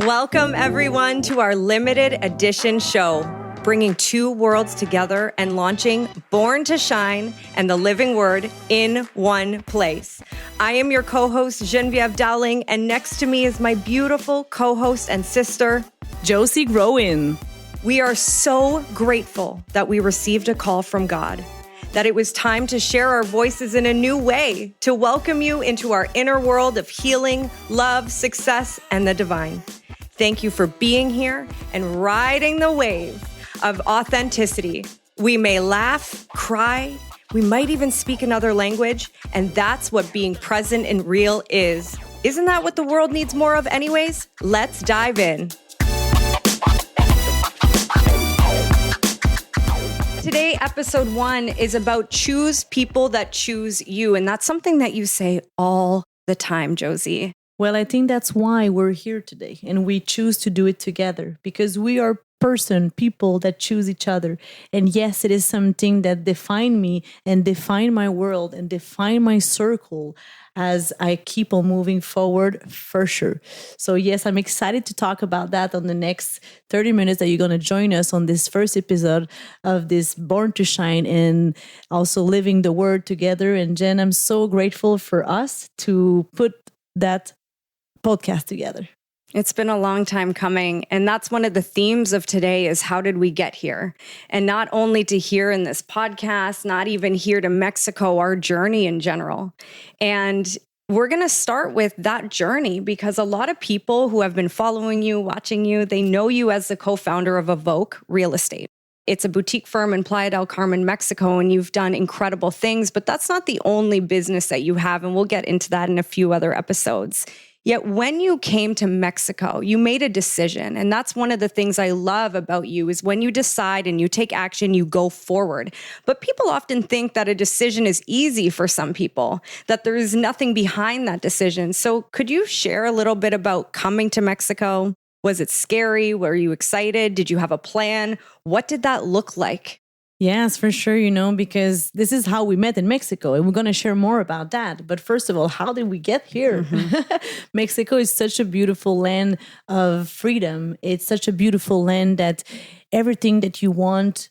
Welcome, everyone, to our limited edition show, bringing two worlds together and launching Born to Shine and the Living Word in one place. I am your co-host, Genevieve Dowling, and next to me is my beautiful co-host and sister, Josi Growin. We are so grateful that we received a call from God, that it was time to share our voices in a new way, to welcome you into our inner world of healing, love, success, and the divine. Thank you for being here and riding the wave of authenticity. We may laugh, cry, we might even speak another language, and that's what being present and real is. Isn't that what the world needs more of anyways? Let's dive in. Today, episode 1 is about choose people that choose you. And that's something that you say all the time, Josi. Well, I think that's why we're here today and we choose to do it together because we are people that choose each other. And yes, it is something that define me and define my world and define my circle as I keep on moving forward for sure. So yes, I'm excited to talk about that on the next 30 minutes that you're going to join us on this first episode of this Born to Shine and also living the word together. And Jen, I'm so grateful for us to put that podcast together. It's been a long time coming. And that's one of the themes of today is how did we get here? And not only to here in this podcast, not even here to Mexico, our journey in general. And we're going to start with that journey because a lot of people who have been following you, watching you, they know you as the co-founder of Evoke Real Estate. It's a boutique firm in Playa del Carmen, Mexico, and you've done incredible things, but that's not the only business that you have. And we'll get into that in a few other episodes. Yet when you came to Mexico, you made a decision. And that's one of the things I love about you is when you decide and you take action, you go forward. But people often think that a decision is easy for some people, that there is nothing behind that decision. So could you share a little bit about coming to Mexico? Was it scary? Were you excited? Did you have a plan? What did that look like? Yes, for sure, because this is how we met in Mexico and we're going to share more about that. But first of all, how did we get here? Mm-hmm. Mexico is such a beautiful land of freedom. It's such a beautiful land that everything that you want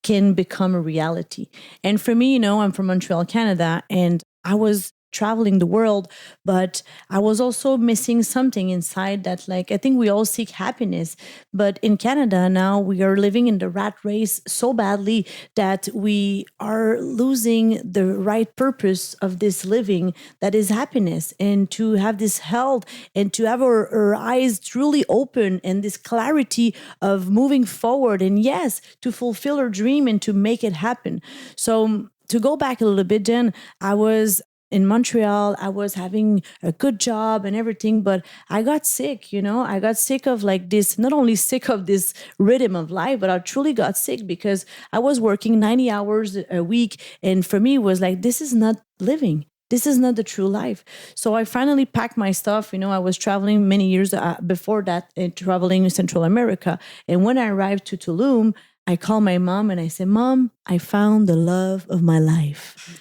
can become a reality. And for me, I'm from Montreal, Canada, and I was traveling the world, but I was also missing something inside that, I think we all seek happiness. But in Canada now, we are living in the rat race so badly that we are losing the right purpose of this living that is happiness and to have this health and to have our eyes truly open and this clarity of moving forward and yes, to fulfill our dream and to make it happen. So to go back a little bit, Jen, I was in Montreal, I was having a good job and everything, but I got sick, I got sick of this, not only sick of this rhythm of life, but I truly got sick because I was working 90 hours a week. And for me, it was this is not living. This is not the true life. So I finally packed my stuff. I was traveling many years before that, traveling in Central America. And when I arrived to Tulum, I called my mom and I said, Mom, I found the love of my life.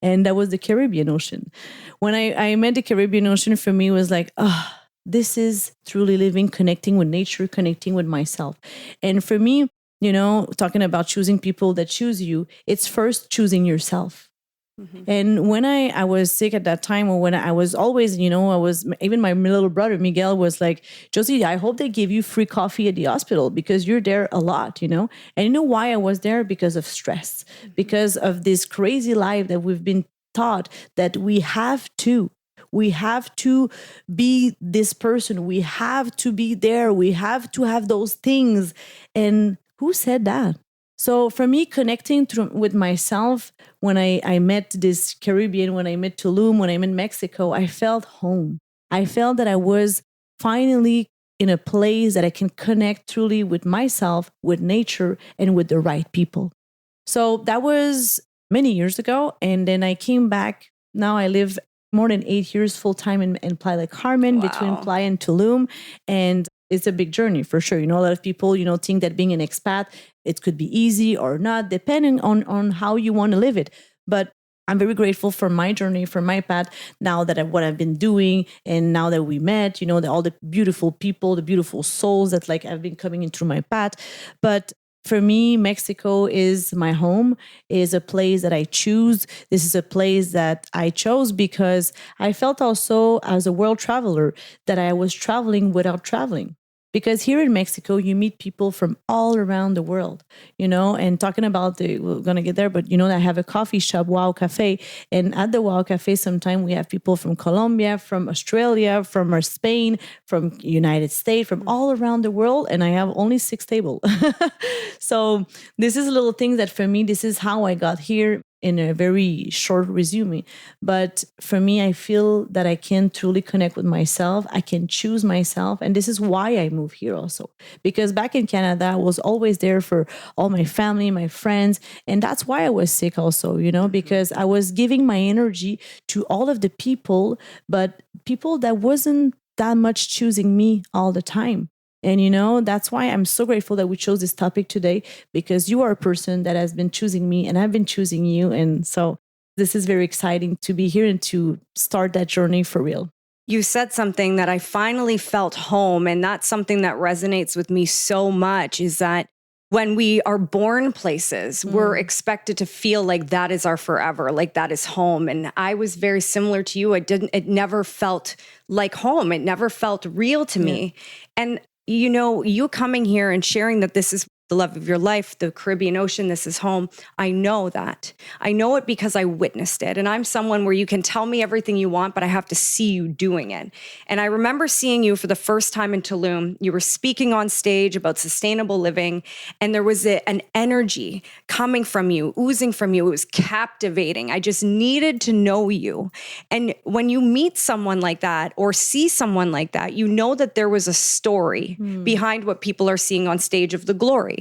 And that was the Caribbean Ocean. When I met the Caribbean Ocean, for me, it was this is truly living, connecting with nature, connecting with myself. And for me, talking about choosing people that choose you, it's first choosing yourself. Mm-hmm. And when I was sick at that time, or when I was always, even my little brother, Miguel, was like, Josi, I hope they give you free coffee at the hospital because you're there a lot, And you know why I was there? Because of stress, because of this crazy life that we've been taught that we have to be this person. We have to be there. We have to have those things. And who said that? So for me, connecting with myself, when I met this Caribbean, when I met Tulum, when I met Mexico, I felt home. I felt that I was finally in a place that I can connect truly with myself, with nature, and with the right people. So that was many years ago. And then I came back. Now I live more than 8 years full-time in Playa del Carmen, between Playa and Tulum. And it's a big journey for sure. A lot of people, think that being an expat, it could be easy or not, depending on how you want to live it. But I'm very grateful for my journey, for my path, now that what I've been doing, and now that we met, all the beautiful people, the beautiful souls that like have been coming in through my path. But for me, Mexico is my home, is a place that I choose. This is a place that I chose because I felt also as a world traveler that I was traveling without traveling. Because here in Mexico, you meet people from all around the world, and talking about we're going to get there, but I have a coffee shop, Wow Cafe. And at the Wow Cafe, sometimes we have people from Colombia, from Australia, from Spain, from United States, from all around the world. And I have only 6 tables. So this is a little thing that for me, this is how I got here in a very short resume. But for me, I feel that I can truly connect with myself. I can choose myself. And this is why I moved here also. Because back in Canada, I was always there for all my family, my friends. And that's why I was sick also, because I was giving my energy to all of the people, but people that wasn't that much choosing me all the time. And that's why I'm so grateful that we chose this topic today, because you are a person that has been choosing me and I've been choosing you. And so this is very exciting to be here and to start that journey for real. You said something that I finally felt home. And that's something that resonates with me so much, is that when we are born places, we're expected to feel like that is our forever, like that is home. And I was very similar to you. It never felt like home. It never felt real to me. And you coming here and sharing that this is the love of your life, the Caribbean Ocean, this is home. I know that. I know it because I witnessed it. And I'm someone where you can tell me everything you want, but I have to see you doing it. And I remember seeing you for the first time in Tulum. You were speaking on stage about sustainable living, and there was an energy coming from you, oozing from you. It was captivating. I just needed to know you. And when you meet someone like that or see someone like that, you know that there was a story behind what people are seeing on stage of the glory.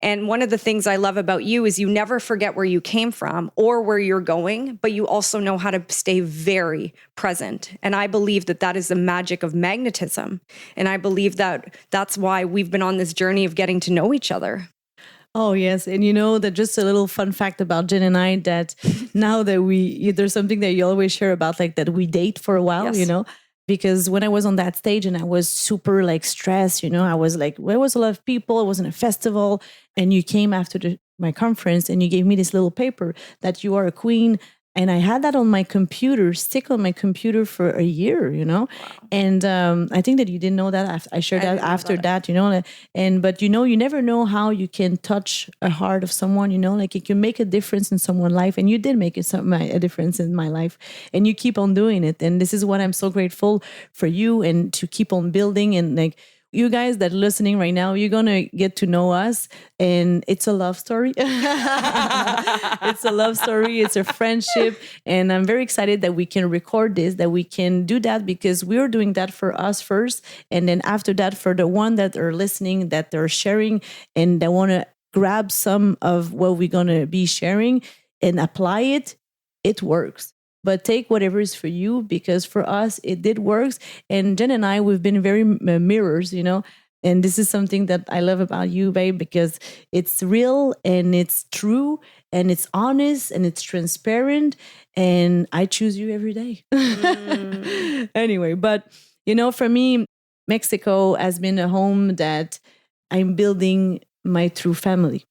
And one of the things I love about you is you never forget where you came from or where you're going, but you also know how to stay very present. And I believe that that is the magic of magnetism. And I believe that that's why we've been on this journey of getting to know each other. Oh, yes. And that just a little fun fact about Jen and I, that now that there's something that you always share about, like that we date for a while, Yes. Because when I was on that stage and I was super like stressed, I was like, there was a lot of people, it was in a festival, and you came after my conference and you gave me this little paper that you are a queen. And I had that on my computer, stick on my computer for a year, Wow. And I think that you didn't know that. I shared that after that, but you never know how you can touch a heart of someone, like it can make a difference in someone's life. And you did make a difference in my life, and you keep on doing it. And this is what I'm so grateful for you, and to keep on building. And like, you guys that are listening right now, you're going to get to know us, and it's a love story. It's a love story. It's a friendship. And I'm very excited that we can record this, that we can do that, because we're doing that for us first. And then after that, for the one that are listening, that they're sharing, and they want to grab some of what we're going to be sharing and apply it, it works. But take whatever is for you, because for us, it did works. And Jen and I, we've been very mirrors, and this is something that I love about you, babe, because it's real and it's true and it's honest and it's transparent. And I choose you every day. Anyway, but, for me, Mexico has been a home that I'm building my true family.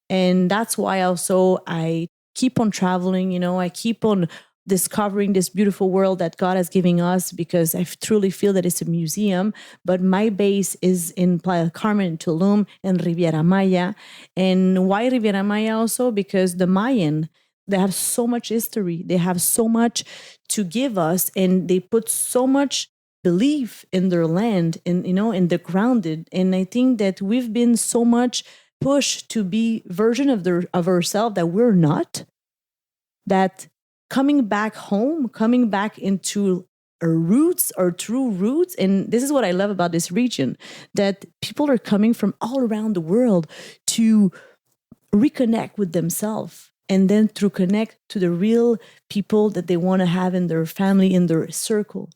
And that's why also I keep on traveling, I keep on discovering this beautiful world that God has given us, because I truly feel that it's a museum. But my base is in Playa del Carmen, Tulum, and Riviera Maya. And why Riviera Maya also? Because the Mayan, they have so much history. They have so much to give us, and they put so much belief in their land, and in the grounded. And I think that we've been so much pushed to be version of ourselves that we're not. That coming back home, coming back into our roots, our true roots. And this is what I love about this region, that people are coming from all around the world to reconnect with themselves, and then to connect to the real people that they want to have in their family, in their circle.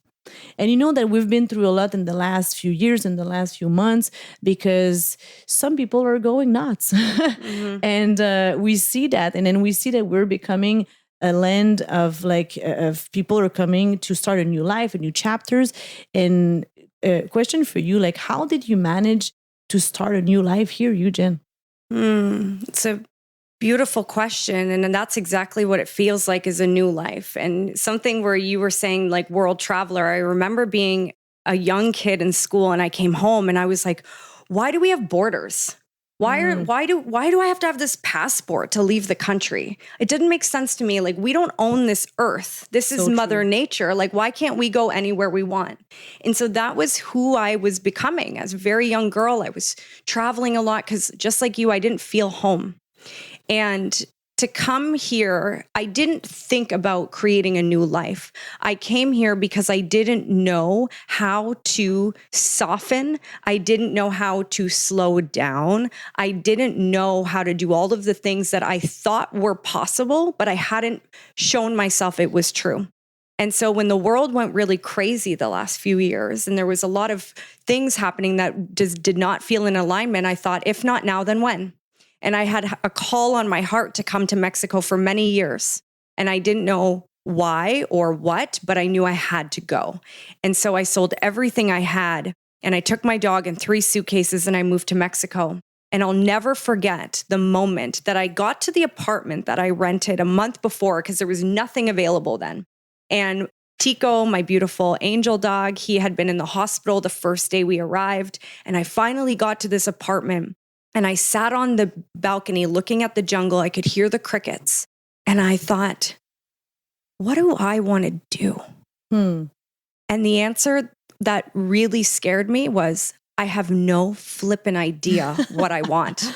And that we've been through a lot in the last few years, in the last few months, because some people are going nuts. Mm-hmm. And we see that. And then we see that we're becoming a land of like of people are coming to start a new life, a new chapters. And a question for you, like, how did you manage to start a new life here, Eugen? It's a beautiful question. And that's exactly what it feels like is a new life. And something where you were saying like world traveler, I remember being a young kid in school and I came home and I was like, why do we have borders? Why do I have to have this passport to leave the country? It didn't make sense to me. Like, we don't own this earth. This is Mother Nature. Like, why can't we go anywhere we want? And so that was who I was becoming as a very young girl. I was traveling a lot because just like you, I didn't feel home. And to come here, I didn't think about creating a new life. I came here because I didn't know how to soften. I didn't know how to slow down. I didn't know how to do all of the things that I thought were possible, but I hadn't shown myself it was true. And so when the world went really crazy the last few years, and there was a lot of things happening that just did not feel in alignment, I thought, if not now, then when? And I had a call on my heart to come to Mexico for many years. And I didn't know why or what, but I knew I had to go. And so I sold everything I had and I took my dog in 3 suitcases and I moved to Mexico. And I'll never forget the moment that I got to the apartment that I rented a month before because there was nothing available then. And Tico, my beautiful angel dog, he had been in the hospital the first day we arrived. And I finally got to this apartment. And I sat on the balcony looking at the jungle. I could hear the crickets. And I thought, what do I want to do? And the answer that really scared me was, I have no flipping idea what I want.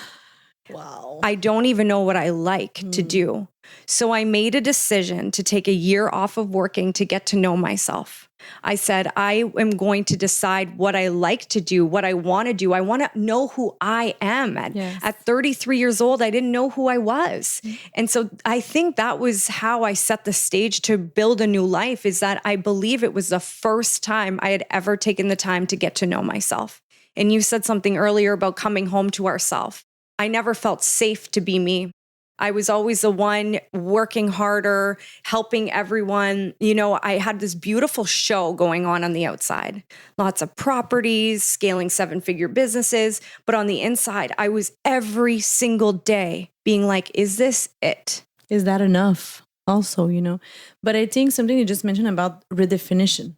Wow. I don't even know what I like to do. So I made a decision to take a year off of working to get to know myself. I said, I am going to decide what I like to do, what I want to do. I want to know who I am. At 33 years old, I didn't know who I was. And so I think that was how I set the stage to build a new life, is that I believe it was the first time I had ever taken the time to get to know myself. And you said something earlier about coming home to ourselves. I never felt safe to be me. I was always the one working harder, helping everyone. You know, I had this beautiful show going on the outside, lots of properties, scaling 7-figure businesses. But on the inside, I was every single day being like, is this it? Is that enough? Also, you know, but I think something you just mentioned about redefinition.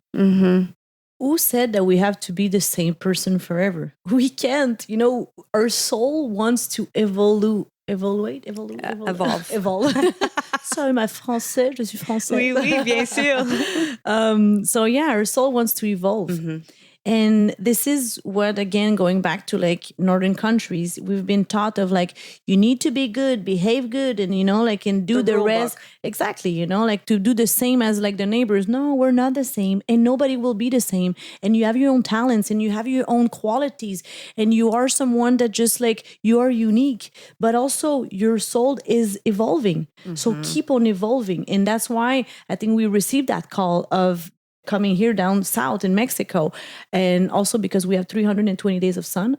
Who said that we have to be the same person forever? We can't. You know, our soul wants to evolve. Sorry, my français, je suis français. Oui, bien sûr. So yeah, our soul wants to evolve. And this is what, again, going back to like northern countries, we've been taught of like, you need to be good, behave good, and, you know, like, and do the rest. Exactly. You know, like to do the same as like the neighbors. No, we're not the same, and nobody will be the same. And you have your own talents and you have your own qualities, and you are someone that just like, you are unique, but also your soul is evolving. So keep on evolving. And that's why I think we received that call of coming here down south in Mexico, and also because we have 320 days of sun.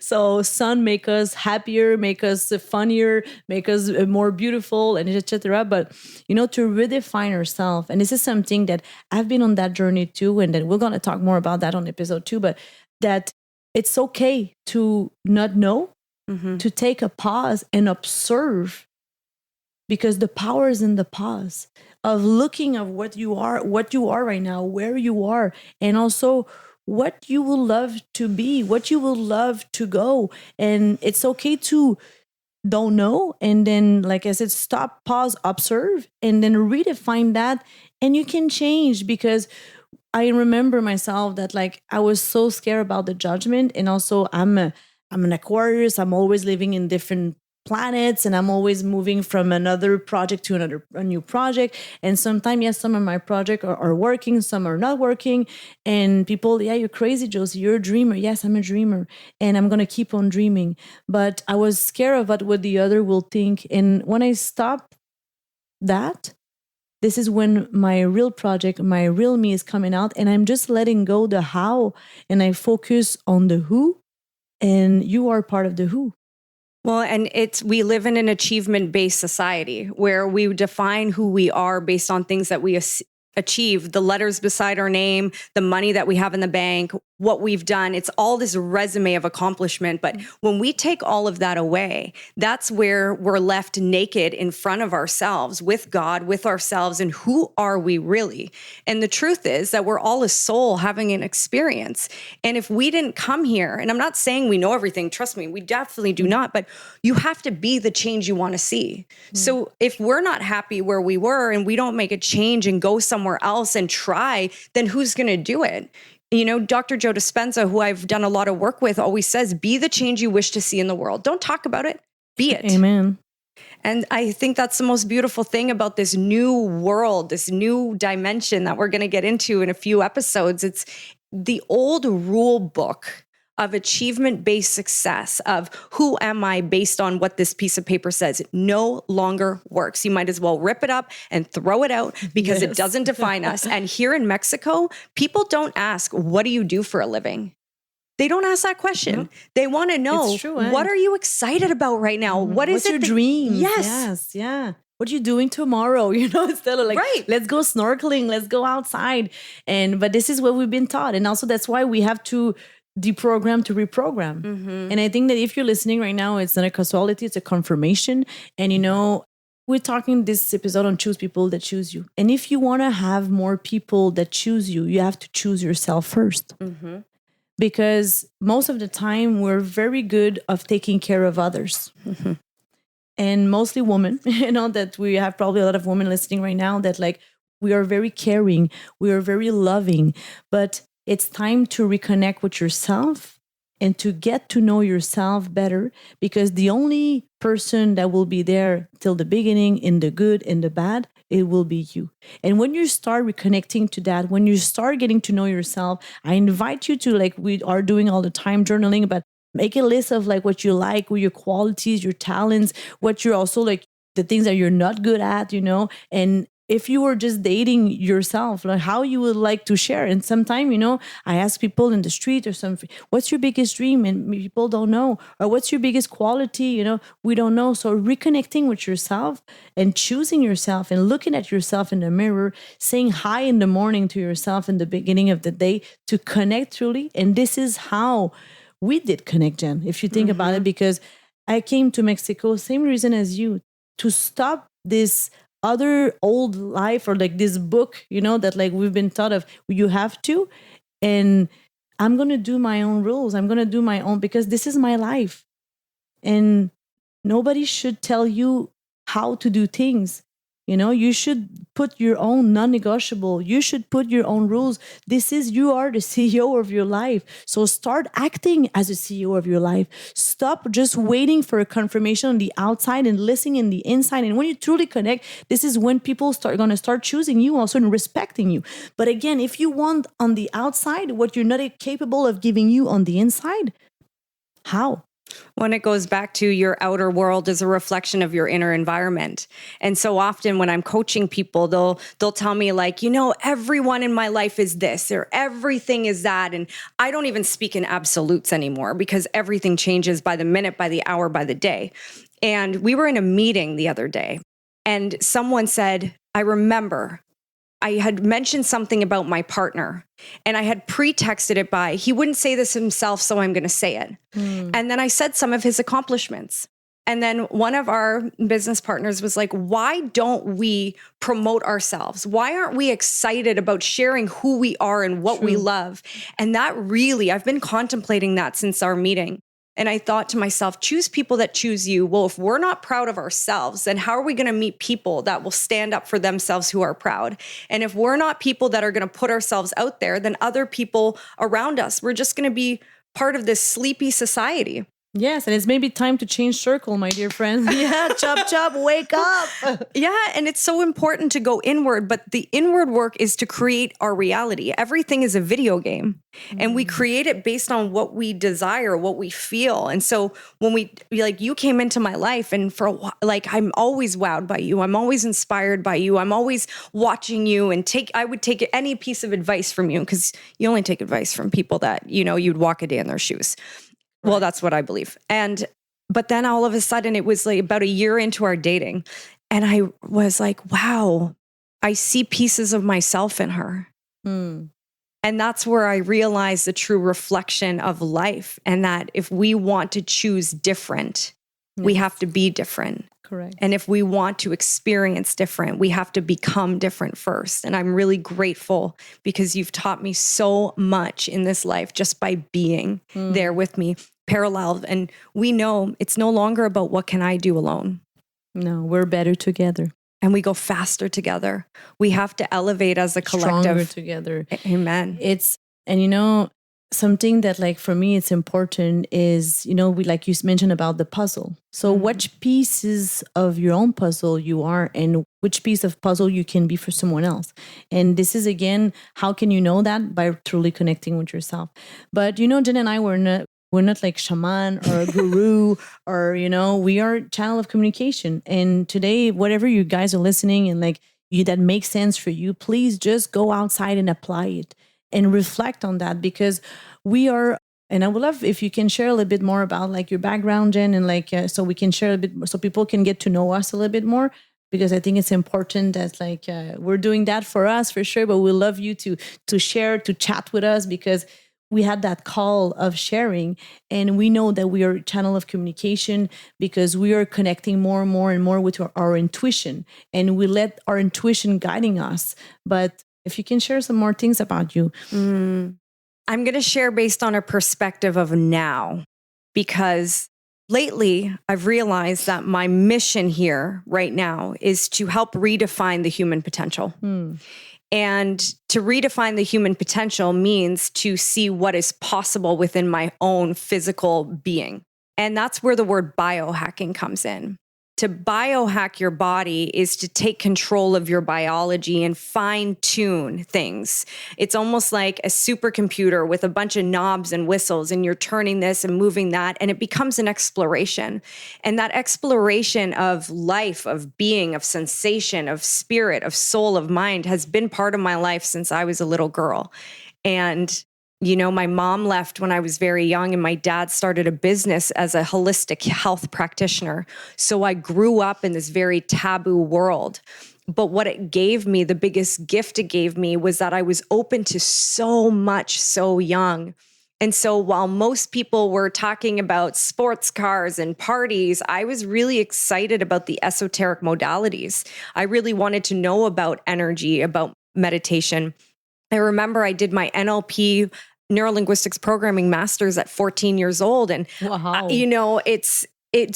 So sun make us happier, make us funnier, make us more beautiful, and etc. But, you know, to redefine ourselves, and this is something that I've been on that journey too, and then we're going to talk more about that on episode 2, but that it's okay to not know, to take a pause and observe, because the power is in the pause of looking of what you are right now, where you are, and also what you will love to be, what you will love to go. And it's okay to don't know. And then, like I said, stop, pause, observe, and then redefine that. And you can change, because I remember myself that like I was so scared about the judgment. And also I'm an Aquarius. I'm always living in different planets, and I'm always moving from another project to a new project. And sometimes, yes, some of my projects are working, some are not working. And people, yeah, you're crazy, Josi, you're a dreamer. Yes, I'm a dreamer, and I'm going to keep on dreaming. But I was scared about what the other will think. And when I stopped that, this is when my real project, my real me is coming out, and I'm just letting go the how, and I focus on the who, and you are part of the who. Well, and we live in an achievement-based society where we define who we are based on things that we achieve, the letters beside our name, the money that we have in the bank, what we've done. It's all this resume of accomplishment. But when we take all of that away, that's where we're left naked in front of ourselves, with God, with ourselves, and who are we really? And the truth is that we're all a soul having an experience. And if we didn't come here, and I'm not saying we know everything, trust me, we definitely do not, but you have to be the change you want to see. So if we're not happy where we were and we don't make a change and go somewhere else and try, then who's going to do it? You know, Dr. Joe Dispenza, who I've done a lot of work with, always says, be the change you wish to see in the world. Don't talk about it, be it. Amen. And I think that's the most beautiful thing about this new world, this new dimension that we're going to get into in a few episodes. It's the old rule book of achievement-based success, of who am I based on what this piece of paper says, it no longer works. You might as well rip it up and throw it out because it doesn't define us. And here in Mexico, people don't ask, what do you do for a living? They don't ask that question. No. They want to know, It's true, what are you excited about right now? What is What's your dream? Yes. Yeah. What are you doing tomorrow? You know, instead of like, Right. let's go snorkeling, let's go outside. But this is what we've been taught. And also that's why we have to deprogram to reprogram. And I think that if you're listening right now, it's not a casualty, it's a confirmation. And, you know, we're talking this episode on choose people that choose you. And if you want to have more people that choose you, you have to choose yourself first. Because most of the time we're very good of taking care of others. And mostly women, you know, that we have probably a lot of women listening right now that like, we are very caring, we are very loving, but it's time to reconnect with yourself and to get to know yourself better, because the only person that will be there till the beginning, in the good, in the bad, it will be you. And when you start reconnecting to that, when you start getting to know yourself, I invite you to, like we are doing all the time, journaling, but make a list of like what you like, what your qualities, your talents, what you're also like, the things that you're not good at, you know, and if you were just dating yourself, like how you would like to share. And sometimes, you know, I ask people in the street or something, what's your biggest dream? And people don't know. Or what's your biggest quality? You know, we don't know. So reconnecting with yourself and choosing yourself and looking at yourself in the mirror, saying hi in the morning to yourself in the beginning of the day to connect truly. And this is how we did connect, Jen, if you think about it, because I came to Mexico, same reason as you, to stop this other old life or like this book, you know, that like we've been taught of, you have to, and I'm going to do my own rules. I'm going to do my own, because this is my life. And nobody should tell you how to do things. You know, you should put your own non-negotiable. You should put your own rules. You are the CEO of your life. So start acting as a CEO of your life. Stop just waiting for a confirmation on the outside and listening in the inside. And when you truly connect, this is when people going to start choosing you also and respecting you. But again, if you want on the outside what you're not capable of giving you on the inside, how? When it goes back to your outer world is a reflection of your inner environment. And so often when I'm coaching people, they'll tell me like, you know, everyone in my life is this or everything is that. And I don't even speak in absolutes anymore because everything changes by the minute, by the hour, by the day. And we were in a meeting the other day and someone said, I remember I had mentioned something about my partner and I had pretexted it by, he wouldn't say this himself, so I'm going to say it. And then I said some of his accomplishments. And then one of our business partners was like, why don't we promote ourselves? Why aren't we excited about sharing who we are and what we love? And that really, I've been contemplating that since our meeting. And I thought to myself, choose people that choose you. Well, if we're not proud of ourselves, then how are we going to meet people that will stand up for themselves who are proud? And if we're not people that are going to put ourselves out there, then other people around us, we're just going to be part of this sleepy society. Yes, and it's maybe time to change circle, my dear friends. Yeah, chop, chop, wake up. Yeah, and it's so important to go inward, but the inward work is to create our reality. Everything is a video game, and we create it based on what we desire, what we feel. And so when you came into my life, and for a while, like, I'm always wowed by you. I'm always inspired by you. I'm always watching you, and I would take any piece of advice from you, because you only take advice from people that, you know, you'd walk a day in their shoes. Well, that's what I believe. And But then all of a sudden it was like about a year into our dating. And I was like, wow, I see pieces of myself in her. Mm. And that's where I realized the true reflection of life. And that if we want to choose different, we have to be different. Correct. And if we want to experience different, we have to become different first. And I'm really grateful because you've taught me so much in this life just by being there with me, parallel. And we know it's no longer about what can I do alone. No, we're better together. And we go faster together. We have to elevate as a collective. Stronger together. Amen. And you know, something that like for me it's important is, you know, we like you mentioned about the puzzle. So which pieces of your own puzzle you are and which piece of puzzle you can be for someone else. And this is again, how can you know that? By truly connecting with yourself. But you know, Jen and I we're not like shaman or a guru or, you know, we are a channel of communication. And today, whatever you guys are listening and like you that makes sense for you, please just go outside and apply it and reflect on that because we are, and I would love if you can share a little bit more about like your background, Jen, and like, so we can share a bit more, so people can get to know us a little bit more, because I think it's important that like, we're doing that for us for sure, but we love you to share, to chat with us because we had that call of sharing and we know that we are a channel of communication because we are connecting more and more and more with our intuition and we let our intuition guiding us. But if you can share some more things about you. I'm going to share based on a perspective of now, because lately I've realized that my mission here right now is to help redefine the human potential. And to redefine the human potential means to see what is possible within my own physical being. And that's where the word biohacking comes in. To biohack your body is to take control of your biology and fine tune things. It's almost like a supercomputer with a bunch of knobs and whistles, and you're turning this and moving that, and it becomes an exploration. And that exploration of life, of being, of sensation, of spirit, of soul, of mind has been part of my life since I was a little girl. And you know, my mom left when I was very young and my dad started a business as a holistic health practitioner. So I grew up in this very taboo world. But what it gave me, the biggest gift it gave me was that I was open to so much so young. And so while most people were talking about sports cars and parties, I was really excited about the esoteric modalities. I really wanted to know about energy, about meditation. I remember I did my NLP, neurolinguistics programming master's at 14 years old. And, you know, it's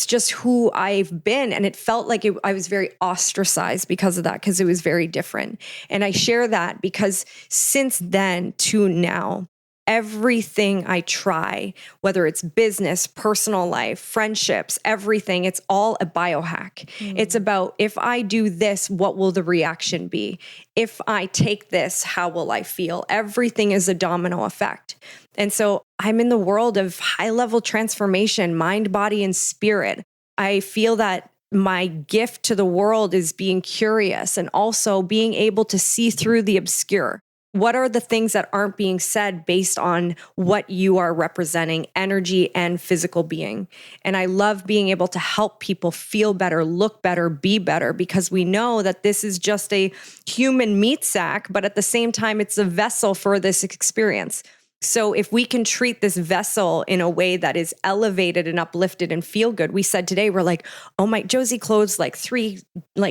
just who I've been. And it felt like I was very ostracized because of that, because it was very different. And I share that because since then to now, everything I try, whether it's business, personal life, friendships, everything, it's all a biohack. It's about, if I do this, what will the reaction be? If I take this, how will I feel? Everything is a domino effect. And so I'm in the world of high-level transformation, mind, body, and spirit. I feel that my gift to the world is being curious and also being able to see through the obscure. What are the things that aren't being said based on what you are representing, energy and physical being? And I love being able to help people feel better, look better, be better, because we know that this is just a human meat sack, but at the same time, it's a vessel for this experience. So if we can treat this vessel in a way that is elevated and uplifted and feel good, we said today, we're like, oh my, Josi closed like 3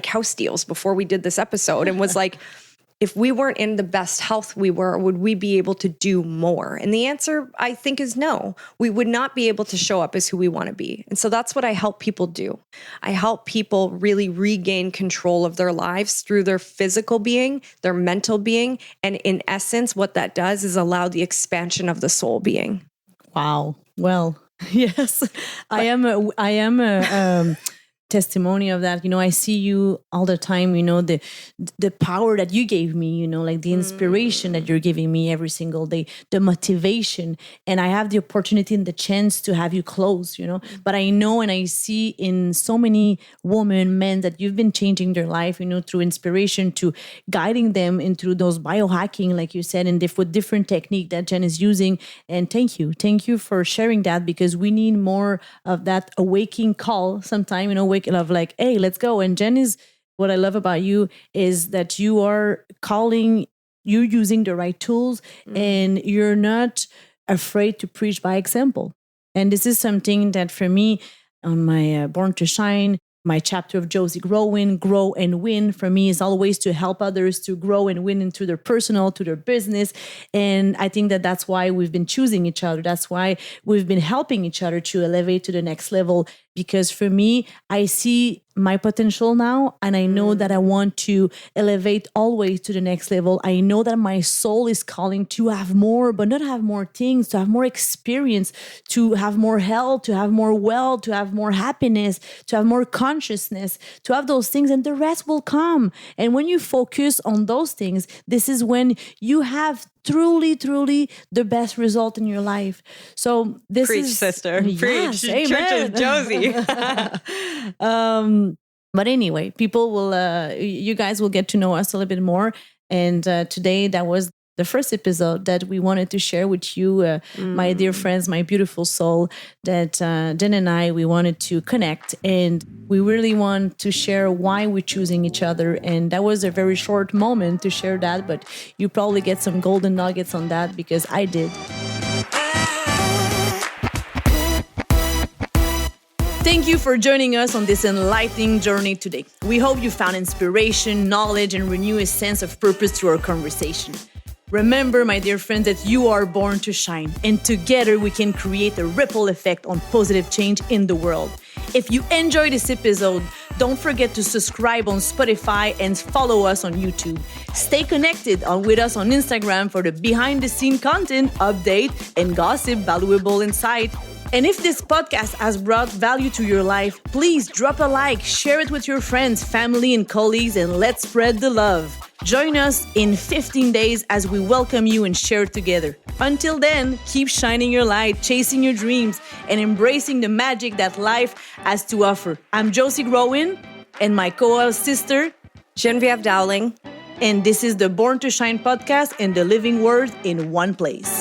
house deals before we did this episode and was like, if we weren't in the best health we were, would we be able to do more? And the answer, I think, is no. We would not be able to show up as who we want to be. And so that's what I help people do. I help people really regain control of their lives through their physical being, their mental being. And in essence, what that does is allow the expansion of the soul being. Wow. Well, yes, I am a testimony of that. I see you all the time, the power that you gave me, like the inspiration that you're giving me every single day, the motivation. And I have the opportunity and the chance to have you close, but I know and I see in so many women, men, that you've been changing their life, through inspiration, to guiding them into those biohacking, like you said, and with different technique that Jen is using. And thank you for sharing that, because we need more of that awakening call sometime, waking of like, hey, let's go. And Jen, is what I love about you is that you are calling, you're using the right tools, and you're not afraid to preach by example. And this is something that for me, on my Born to Shine, my chapter of Josi Growin, Grow and Win, for me is always to help others to grow and win into their personal, to their business. And I think that that's why we've been choosing each other. That's why we've been helping each other to elevate to the next level. Because for me, I see my potential now, and I know that I want to elevate always to the next level. I know that my soul is calling to have more, but not have more things, to have more experience, to have more health, to have more wealth, to have more happiness, to have more consciousness, to have those things, and the rest will come. And when you focus on those things, this is when you have truly the best result in your life. So this Preach, is sister. Yes, Preach. Church of Josi. But anyway, people will you guys will get to know us a little bit more. And today, that was the first episode that we wanted to share with you, my dear friends, my beautiful soul, that Jen and I, we wanted to connect, and we really want to share why we're choosing each other. And that was a very short moment to share that, but you probably get some golden nuggets on that, because I did. Thank you for joining us on this enlightening journey today. We hope you found inspiration, knowledge, and renew a sense of purpose through our conversation. Remember, my dear friends, that you are born to shine, and together we can create a ripple effect on positive change in the world. If you enjoyed this episode, don't forget to subscribe on Spotify and follow us on YouTube. Stay connected with us on Instagram for the behind-the-scenes content, update, and gossip, valuable insight. And if this podcast has brought value to your life, please drop a like, share it with your friends, family, and colleagues, and let's spread the love. Join us in 15 days as we welcome you and share together. Until then, keep shining your light, chasing your dreams, and embracing the magic that life has to offer. I'm Josi Growin, and my co-host sister, Genevieve Dowling. And this is the Born to Shine podcast, and the living word in one place.